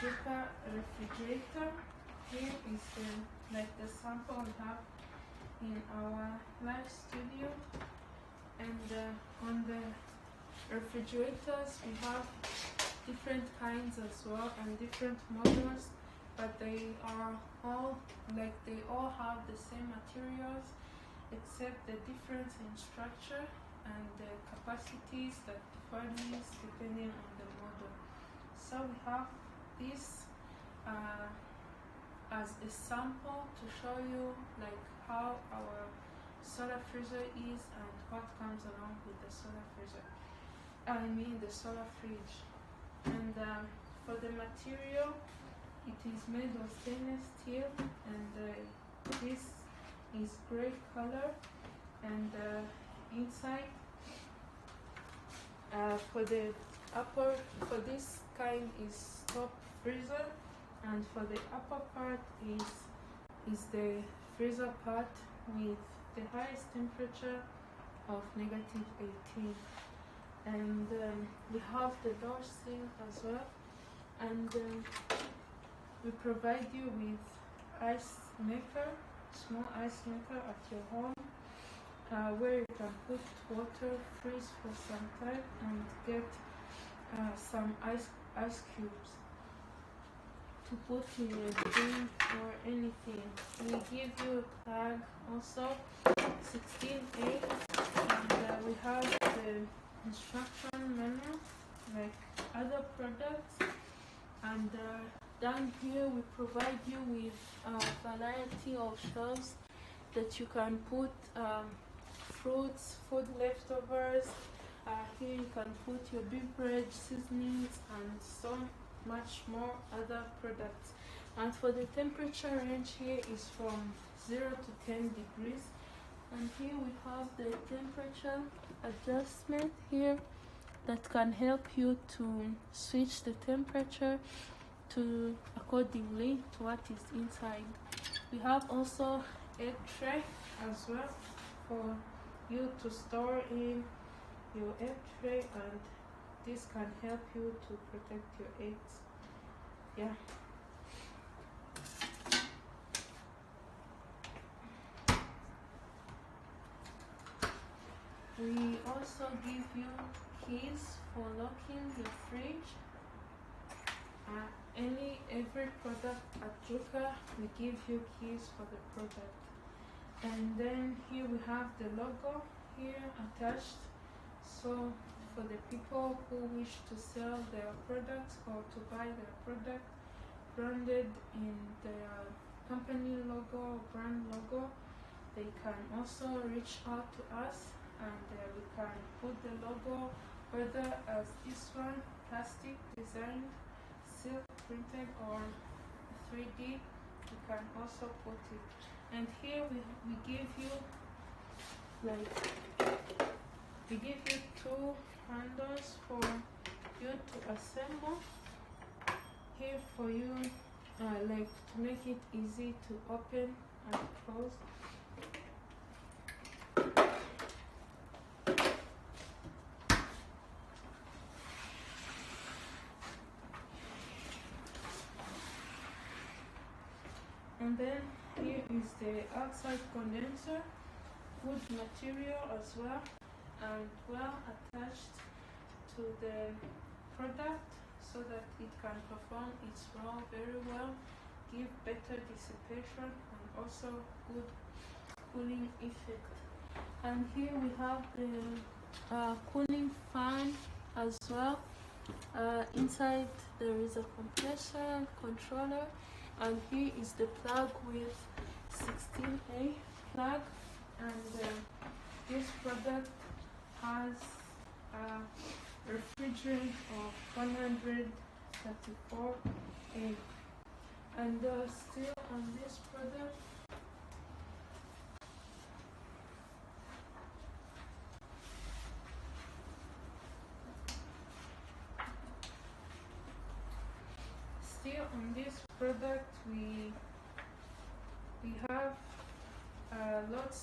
Juka refrigerator. Here is like the sample we have in our live studio, and on the refrigerators we have different kinds as well and different models, but they are all like they all have the same materials except the difference in structure and the capacities that varies depending on the model. So we have this as a sample to show you like how our solar freezer is and what comes along with the solar freezer. I mean the solar fridge. And for the material, it is made of stainless steel, and this is gray color, and inside for this kind is top freezer, and for the upper part is the freezer part with the highest temperature of -18, and we have the door seal as well, and we provide you with ice maker, small ice maker at your home, where you can put water, freeze for some time, and get some ice cubes to put in your drink or anything. We give you a tag also, 16A, and we have the instruction manual like other products, and down here we provide you with a variety of shelves that you can put fruits, food leftovers. Here you can put your beverage seasonings and so much more other products. And for the temperature range, here is from 0 to 10 degrees. And here we have the temperature adjustment here that can help you to switch the temperature to accordingly to what is inside. We have also egg tray as well for you to store in your egg tray, and this can help you to protect your eggs. Yeah. We also give you keys for locking your fridge. Every product at Juka, we give you keys for the product. And then here we have the logo here attached. So for the people who wish to sell their products or to buy their product branded in their company logo, brand logo, they can also reach out to us, and we can put the logo whether as this one, plastic designed, silk printed, or 3D. You can also put it. And here we give you two handles for you to assemble. Here for you like to make it easy to open and close. And then here is the outside condenser, wood material as well, and well attached to the product so that it can perform its role very well, give better dissipation, and also good cooling effect. And here we have the cooling fan as well. Inside there is a compressor controller, and here is the plug with 16A plug, and this product has a refrigerant of 134A. And still on this product, we have lots